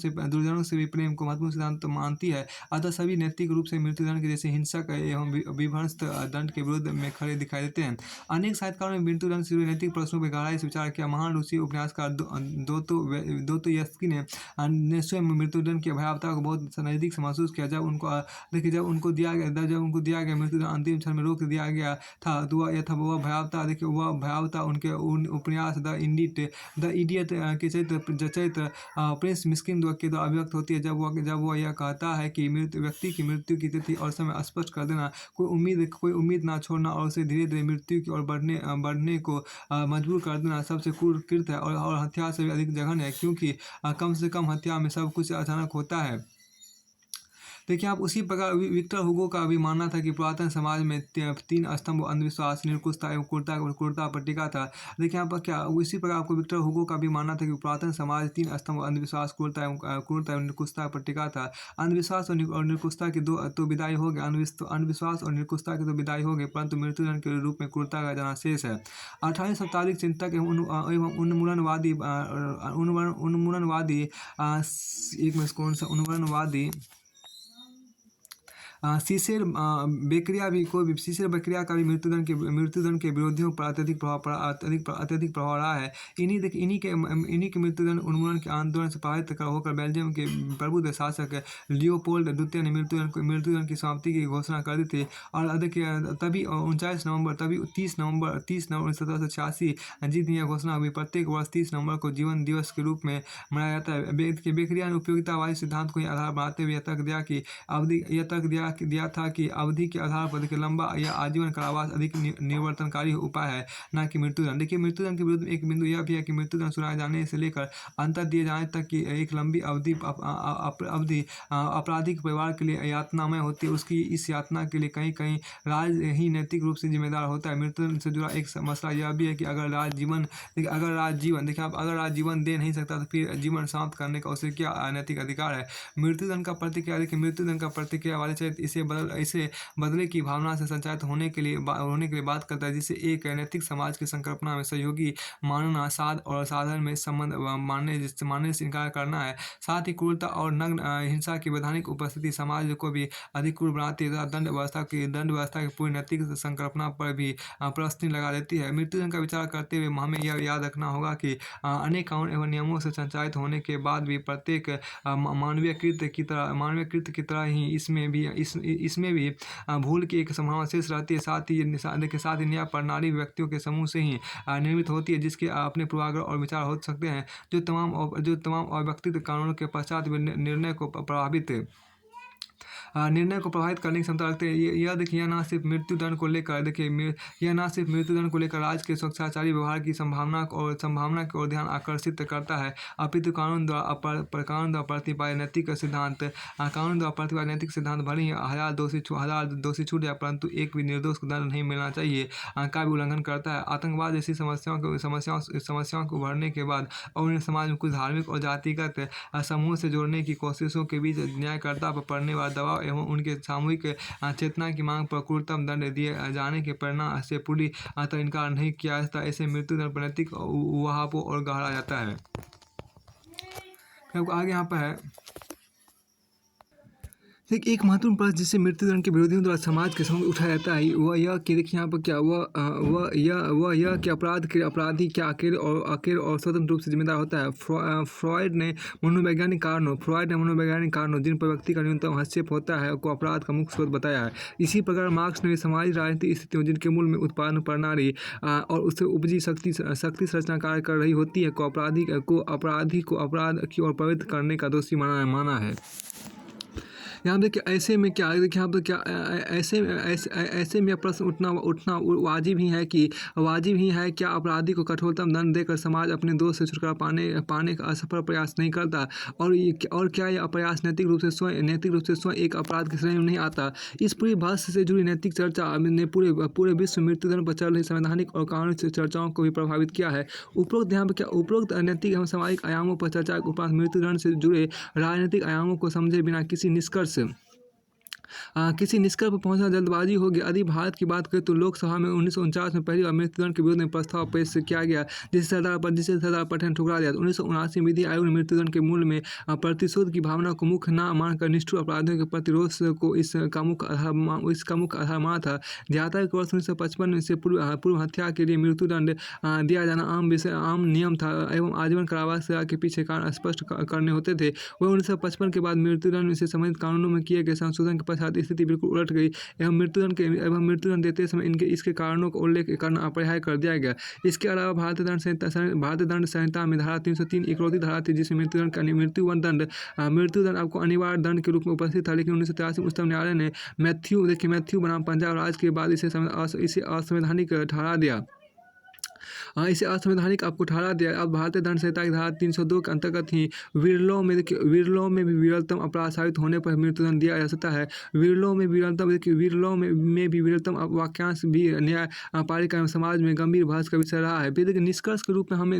से भी प्रेम को महत्वपूर्ण सिद्धांत मानती है। अतः सभी नैतिक रूप से मृत्युदंड के जैसे हिंसक एवं विध्वंस दंड के विरुद्ध में खड़े दिखाई देते हैं। अनेक साहित्यकारों ने मृत्युदंड से जुड़े नैतिक प्रश्नों पर गहराई से विचार किया। महान रूसी उपन्यासकार दोस्तोयेव्स्की ने स्वयं मृत्युदंड की भयावहता को बहुत नज़दीक से महसूस किया। जब उनको दिया गया मृत्युदंड अंतिम क्षण में रोक दिया गया था, तो वह भयावहता उनके उपन्यास द इडियट के चरित्र प्रिंस मिस्किन के द्वारा अभिव्यक्त होती है। जब वह यह कहता है कि व्यक्ति की मृत्यु की तिथि और समय स्पष्ट कर देना, कोई उम्मीद ना छोड़ना और उसे धीरे धीरे मृत्यु की ओर बढ़ने को मजबूर कर देना सबसे क्रूर कृत्य है और हत्या से भी अधिक जघन्य है, क्योंकि कम से कम हत्या में सब कुछ अचानक होता है। देखिए आप उसी प्रकार विक्टर हुगो का भी मानना था कि पुरातन समाज में 3 स्तंभ अंधविश्वास, निरंकुशता एवं क्रूरता पर टिका था। देखिए यहाँ पर क्या उसी प्रकार आपको विक्टर हुगो का भी मानना था कि पुरातन समाज 3 स्तंभ अंधविश्वास, क्रूरता एवं निरंकुशता पर टिका था। अंधविश्वास और निरंकुशता की तो विदाई हो गए, अंधविश्वास और निरंकुशता की तो विदाई हो गई, परंतु मृत्युदंड के रूप में क्रूरता का जना शेष है। 18वीं शताब्दी चिंतक एवं उन्मूलनवादी सीसेर बेकरिया का भी मृत्युदंड के विरोधियों पर अत्यधिक प्रभाव रहा है। इन्हीं के मृत्युदंड उन्मूलन के आंदोलन से प्रभावित होकर बेल्जियम के प्रबुद्ध शासक लियोपोल्ड द्वितीय ने मृत्युदंड की समाप्ति की घोषणा कर दी थी। और तभी 30 नवंबर 1786 जिस दिन यह घोषणा हुई, प्रत्येक वर्ष 30 नवंबर को जीवन दिवस के रूप में मनाया जाता है। बेकरिया ने उपयोगितावादी सिद्धांत को ही आधार बनाते हुए यह तर्क दिया था कि अवधि के आधार पर देखिए लंबा या आजीवन कारावास अधिक निवर्तनकारी उपाय है, न कि मृत्युदंड। देखिए मृत्युदंड के विरुद्ध एक बिंदु यह भी है कि मृत्युदंड सुनाए जाने से लेकर अंतर दिए जाने तक की एक लंबी अवधि अपराधी के परिवार के लिए यातनामय होती है। उसकी इस यातना के लिए कहीं राज ही नैतिक रूप से जिम्मेदार होता है। मृत्युदंड से जुड़ा एक मसला यह भी है कि अगर राज जीवन दे नहीं सकता, तो फिर जीवन समाप्त करने का उसे क्या अनैतिक अधिकार है। मृत्युदंड का प्रतिक्रिया वाले चरित्र इसे बदले की भावना से संचालित होने के लिए बात करता है, जिसे एक नैतिक समाज की संकल्पना में सहयोगी मानना, साध और साधन में संबंध मानने से इनकार करना है। साथ ही क्रूरता और नग्न हिंसा की वैधानिक उपस्थिति समाज को भी अधिक क्रूर बनाती है तथा दंड व्यवस्था की पूरी नैतिक संकल्पना पर भी प्रश्न लगा देती है। मृत्युदंड का विचार करते हुए हमें यह याद रखना होगा कि अनेक कानून एवं नियमों से संचालित होने के बाद भी प्रत्येक मानवीय कृत्य की तरह ही इसमें भी भूल की एक संभावना शेष रहती है। साथ ही न्याय प्रणाली व्यक्तियों के समूह से ही निर्मित होती है, जिसके अपने पूर्वाग्रह और विचार हो सकते हैं, जो तमाम अव्यक्तिगत कानूनों के पश्चात निर्णय को प्रभावित करने की क्षमता रखते हैं। यह देखिए यह न सिर्फ मृत्युदंड को लेकर राज्य के स्वेच्छाचारी व्यवहार की संभावना की ओर ध्यान आकर्षित करता है, अपितु कानून द्वारा प्रतिपादित नैतिक सिद्धांत भले ही हजार दोषी छूट जाए, परंतु एक भी निर्दोष को दंड नहीं मिलना चाहिए का भी उल्लंघन करता है। आतंकवाद जैसी समस्याओं को उभरने के बाद और उन्हें समाज में कुछ धार्मिक और जातिगत समूह से जोड़ने की कोशिशों के बीच न्यायकर्ता पर पड़ने वाला दबाव एवं उनके सामूहिक चेतना की मांग पर क्रूरतम दंड दिए जाने के परिणाम से पूरी तरह इनकार नहीं किया जाता। ऐसे मृत्युदंड पर नैतिक उहापों और गहरा जाता है। आगे यहाँ पर है एक महत्वपूर्ण प्रश्न जिसे मृत्युदंड के विरोधियों द्वारा समाज के समक्ष उठाया जाता है, वह यह कि देखिए यहाँ पर क्या वह यह कि अपराधी क्या अकेले और स्वतंत्र रूप से जिम्मेदार होता है। फ्रॉयड ने मनोवैज्ञानिक कारणों जिन पर व्यक्ति का न्यूनतम हस्तक्षेप होता है को अपराध का मुख्य स्रोत बताया है। इसी प्रकार मार्क्स ने भी सामाजिक राजनीतिक स्थितियों जिनके मूल में उत्पादन प्रणाली और उससे उपजी शक्ति संरचना कार्य कर रही होती है को अपराधी को अपराध की ओर प्रवृत्त करने का दोषी माना है। यहाँ देखिए ऐसे में क्या देखिए यहाँ पर क्या ऐसे में प्रश्न उठना वाजिब ही है क्या अपराधी को कठोरतम दंड देकर समाज अपने दोष से छुटकारा पाने का असफल प्रयास नहीं करता, और क्या यह प्रयास नैतिक रूप से स्वयं एक अपराध की श्रेणी में नहीं आता। इस पूरी बहस से जुड़ी नैतिक चर्चा ने पूरे विश्व मृत्युदंड पर चल रही संवैधानिक और कानूनी चर्चाओं को भी प्रभावित किया है। उपरोक्त नैतिक एवं सामाजिक आयामों पर चर्चा के उपरांत मृत्युदंड से जुड़े राजनीतिक आयामों को समझे बिना किसी निष्कर्ष किसी निष्कर्ष पर पहुंचना जल्दबाजी होगी। यदि भारत की बात करें तो लोकसभा में 1949 में पहली बार मृत्युदंड के विरोध में प्रस्ताव पेश किया गया, जिसे सरदार पटेल ने ठुकरा दिया। 1979 में विधि आयोग ने मृत्युदंड के मूल में प्रतिशोध की भावना को मुख्य न मानकर निष्ठुर अपराधियों के प्रति रोष को इसका मुख्य आधार माना था। ध्याता है कि वर्ष 1955 से पूर्व हत्या के लिए मृत्युदंड दिया जाना आम नियम था एवं आजीवन कारावास सजा के पीछे कारण स्पष्ट करने होते थे। वह 1955 के बाद मृत्युदंड से संबंधित कानूनों में किए गए संशोधन के पश्चात स्थिति बिल्कुल उलट गई एवं मृत्युदंड देते समय इसके कारणों का उल्लेख करना अपरिहार्य कर दिया गया। इसके अलावा भारतीय दंड संहिता में धारा 303 इकलौती धारा थी जिसमें मृत्युदंड आपको अनिवार्य दंड के रूप में उपस्थित था, लेकिन 1983 में उच्चतम न्यायालय ने मैथ्यू बनाम पंजाब राज्य के बाद इसे असंवैधानिक ठहरा दिया। इसे असंवैधानिक आपको ठहरा दिया। अब भारतीय दंड संहिता की धारा 302 के अंतर्गत ही विरलों में भी विरलतम अपराध साबित होने पर मृत्युदंड दिया जा सकता है। विरलों में भी विरलतम वाक्यांश भी न्यायपालिका एवं समाज में गंभीर बहस का विषय रहा है। फिर निष्कर्ष रूप में हमें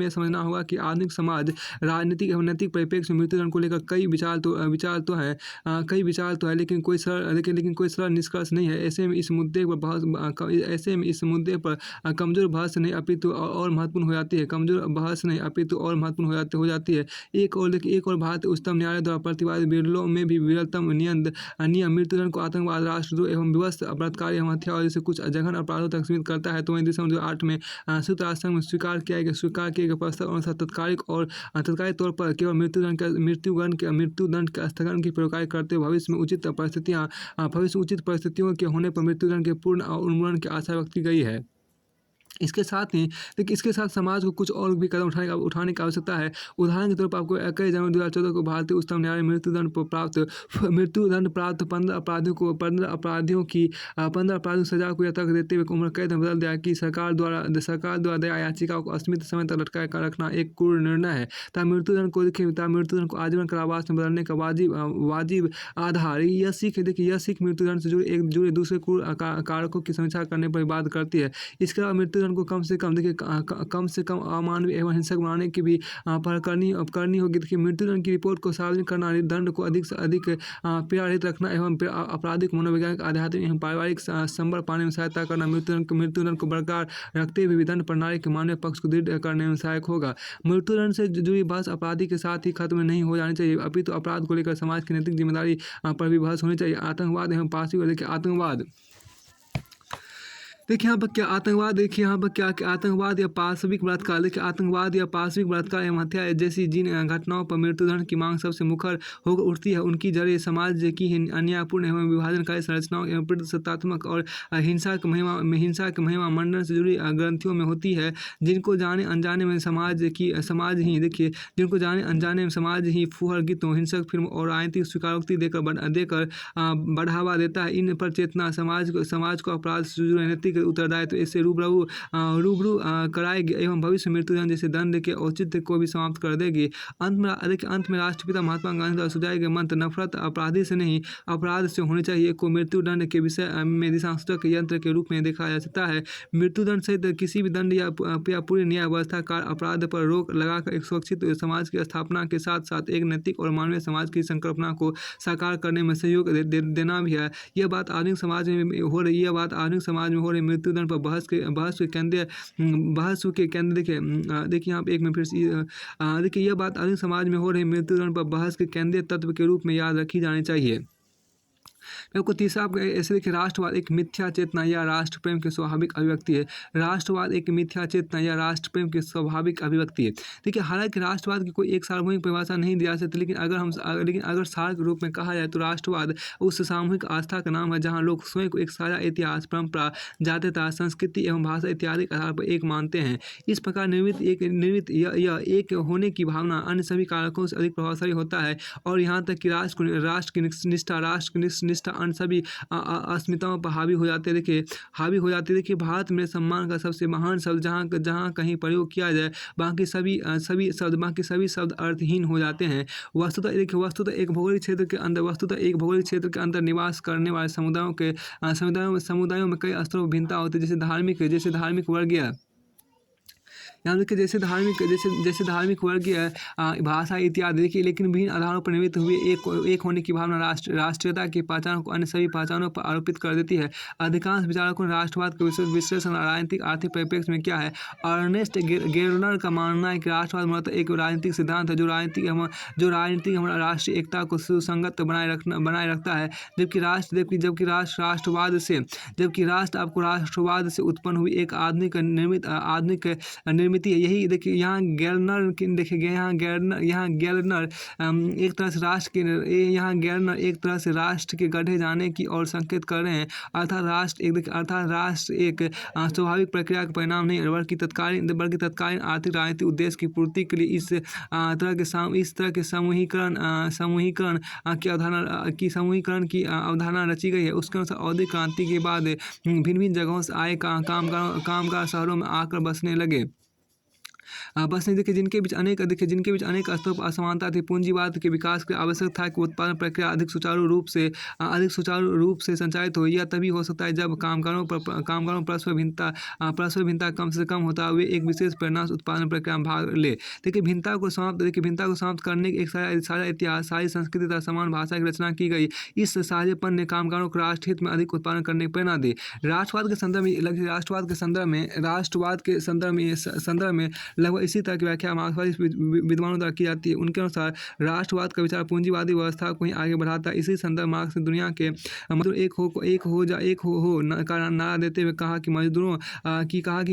यह समझना होगा कि आधुनिक समाज राजनीतिक एवं नैतिक परिप्रेक्ष्य में मृत्युदंड को लेकर कई विचार तो है, लेकिन कोई सरल निष्कर्ष नहीं है। ऐसे में इस मुद्दे पर कमजोर बहस नहीं अपितु और महत्वपूर्ण हो जाती है। हो जाती है। एक और भारतीय उच्चतम न्यायालय द्वारा प्रतिवादित बिरलों में भी विरलतम नियम मृत्युदंड को आतंकवाद, राष्ट्रद्रोह एवं विवश बलात्कार एवं हत्या और जैसे कुछ जघन्य अपराधों तक सीमित करता है। तो दिसंबर 2008 में संयुक्त राष्ट्र संघ में स्वीकार किए गए प्रस्ताव अनुसार तात्कालिक तौर पर केवल मृत्युदंड के स्थगन की प्रकार करते हुए भविष्य में उचित परिस्थितियों के होने पर मृत्युदंड के पूर्ण उन्मूलन की आशा व्यक्त की गई है। इसके साथ समाज को कुछ और भी कदम उठाने की आवश्यकता है। उदाहरण के तौर पर आपको 21 जनवरी 2014 को भारतीय उच्चतम न्यायालय मृत्युदंड प्राप्त 15 अपराधियों की सजा को यह तर्क देते हुए उम्र कैद में बदल दिया कि सरकार द्वारा दया याचिका को असीमित समय तक लटकाए कर रखना एक क्रूर निर्णय है। मृत्युदंड को आजीवन कारावास में बदलने का वाजिब आधार यह सीख मृत्युदंड से जुड़े दूसरे क्रूर कारकों की समीक्षा करने पर बात करती है। इसके अलावा मृत्युदंड को कम से कम अमानवीय एवं हिंसक बनाने की भी करनी होगी। देखिए, मृत्युदंड की रिपोर्ट को सार्वजनिक करना, दंड को अधिक से अधिक पीड़ारहित रखना एवं आपराधिक मनोवैज्ञानिक आध्यात्मिक एवं पारिवारिक संबल पाने में सहायता करना मृत्युदंड को बरकरार रखते हुए दंड प्रणाली के मानवीय पक्ष को दृढ़ करने में सहायक होगा। मृत्युदंड से जुड़ी बहस अपराधी के साथ ही खत्म नहीं हो जानी चाहिए, अपितु अपराध को लेकर समाज की नैतिक जिम्मेदारी पर भी बहस होनी चाहिए। आतंकवाद एवं आतंकवाद या पाशविक बलात्कार एवं हत्या जैसी जिन घटनाओं पर मृत्युदंड की मांग सबसे मुखर होकर उठती है, उनकी जड़ें समाज की अन्यायपूर्ण एवं विभाजनकारी संरचनाओं एवं प्रतिशोधात्मक और हिंसा के महिमा मंडन से जुड़ी ग्रंथियों में होती है, जिनको जाने अनजाने में समाज ही फूहड़ गीतों, हिंसक फिल्म और राजनीतिक स्वीकारोक्ति देकर बढ़ावा देता है। इन पर चेतना समाज को अपराध से जुड़े नैतिक उत्तरदायित्व इससे रूबरू कराएगी एवं भविष्य मृत्युदंड जैसे दंड के औचित्य को भी समाप्त कर देगी। अंत में राष्ट्रपिता महात्मा गांधी द्वारा सुझाए गए मंत्र "नफरत अपराधी से नहीं, अपराध से होनी चाहिए" को मृत्युदंड के विषय में दिशासूचक यंत्र के रूप में देखा जा सकता है। मृत्युदंड सहित किसी भी दंड या पूरी न्याय व्यवस्था का अपराध पर रोक लगाकर एक सुरक्षित समाज की स्थापना के साथ साथ एक नैतिक और मानवीय समाज की संकल्पना को साकार करने में सहयोग देना भी है। यह बात आधुनिक समाज में हो रही मृत्युदंड पर बहस के केंद्र देखिए यहाँ पे एक में फिर देखिए यह बात आधुनिक समाज में हो रही मृत्युदंड पर बहस के केंद्रीय तत्व के रूप में याद रखी जानी चाहिए। आपको तीसरा ऐसे देखिए, राष्ट्रवाद एक मिथ्या चेतना या राष्ट्र प्रेम की स्वाभाविक अभिव्यक्ति है। राष्ट्रवाद एक मिथ्या चेतना या राष्ट्र प्रेम की स्वाभाविक अभिव्यक्ति है। देखिए, हालांकि राष्ट्रवाद की कोई एक सार्वभौमिक परिभाषा नहीं दी जा सकती, लेकिन अगर सार के रूप में कहा जाए तो राष्ट्रवाद उस सामूहिक आस्था का नाम है जहाँ लोग स्वयं को एक साझा इतिहास, परंपरा, जातीयता, संस्कृति एवं भाषा इत्यादि के आधार पर एक मानते हैं। इस प्रकार निर्मित यह एक होने की भावना अन्य सभी कारकों से अधिक प्रभावशाली होता है और यहाँ तक कि राष्ट्र की निष्ठा अन्य सभी अस्मिताओं पर हावी हो जाते हैं। देखिए, भारत में सम्मान का सबसे महान शब्द जहाँ कहीं प्रयोग किया जाए बाकी सभी शब्द अर्थहीन हो जाते हैं। वस्तुतः एक भौगोलिक क्षेत्र के अंदर निवास करने वाले समुदायों में कई स्तरों पर भिन्नता होती है, जैसे धार्मिक, वर्गीय यहाँ देखिए जैसे धार्मिक वर्गीय भाषा इत्यादि देखिए, लेकिन विभिन्न आधारों पर निर्मित हुए एक होने की भावना राष्ट्रीयता की पहचान को अन्य सभी पहचानों पर आरोपित कर देती है। अधिकांश विचारकों ने राष्ट्रवाद के विश्लेषण राजनीतिक आर्थिक परिप्रेक्ष्य में किया है। अर्नेस्ट गेरनर का मानना है कि राष्ट्रवाद मूलतः एक राजनीतिक सिद्धांत है जो राजनीतिक हमारा राष्ट्रीय एकता को सुसंगत बनाए रखता है। जबकि राष्ट्र आपको राष्ट्रवाद से उत्पन्न हुई एक आधुनिक निर्मित है। यही देखिए यहाँ गेलनर एक तरह से राष्ट्र के गढ़े जाने की ओर संकेत कर रहे हैं। अर्थात राष्ट्र एक स्वाभाविक प्रक्रिया का परिणाम नहीं, बल्कि तत्कालीन आर्थिक राजनीतिक उद्देश्य की पूर्ति के लिए इस तरह के समूहीकरण की अवधारणा रची गई है। उसके अनुसार औद्योगिक क्रांति के बाद भिन्न जगहों से आए कामगार शहरों में आकर बसने लगे। देखिए जिनके बीच अनेक स्तरों पर असमानता थी। पूंजीवाद के विकास के आवश्यक था कि उत्पादन प्रक्रिया अधिक सुचारू रूप से संचालित हो। यह तभी हो सकता है जब कामगारों परस्पर भिन्नता कम से कम होता हुए एक विशेष परिणाम उत्पादन प्रक्रिया में भाग ले। देखिए भिन्नता को समाप्त करने के एक साझा इतिहास, साझी संस्कृति तथा समान भाषा की रचना की गई। इस साझेपन ने कामगारों को राष्ट्रहित में अधिक उत्पादन करने की प्रेरणा दी। राष्ट्रवाद के संदर्भ में लगभग इसी तरह की व्याख्या मार्क्सवादी विद्वानों द्वारा की जाती है। उनके अनुसार राष्ट्रवाद का विचार पूंजीवादी व्यवस्था को ही आगे बढ़ाता है। इसी संदर्भ मार्क्स ने दुनिया के मजदूर एक हो का नारा देते हुए कहा कि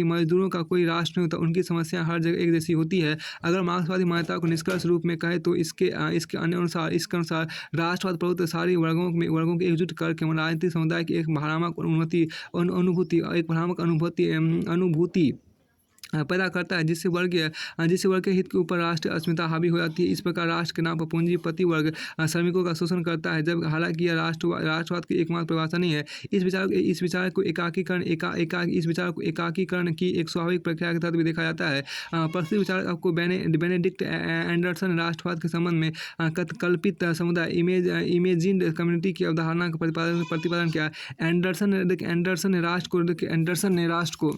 मजदूरों का कोई राष्ट्र नहीं होता, उनकी समस्या हर जगह एक जैसी होती है। अगर मार्क्सवादी मान्यता को निष्कर्ष रूप में कहे तो इसके अनुसार राष्ट्रवाद प्रभुत्व सारी वर्गों को एकजुट करके राजनीतिक समुदाय की एक भ्रामक अनुभूति पैदा करता है, जिससे वर्गीय हित के ऊपर राष्ट्रीय अस्मिता हावी हो जाती है। इस प्रकार राष्ट्र के नाम पर पूंजीपति वर्ग श्रमिकों का शोषण करता है, जब हालांकि यह राष्ट्रवाद की एकमात्र परिभाषा नहीं है। इस विचार को एकाकीकरण की एक स्वाभाविक प्रक्रिया के तहत भी देखा जाता है। प्रसिद्ध विचारक आपको बेनेडिक्ट एंडरसन राष्ट्रवाद के संबंध में कल्पित समुदाय इमेजिन्ड कम्युनिटी की अवधारणा का प्रतिपादन किया। एंडरसन ने राष्ट्र को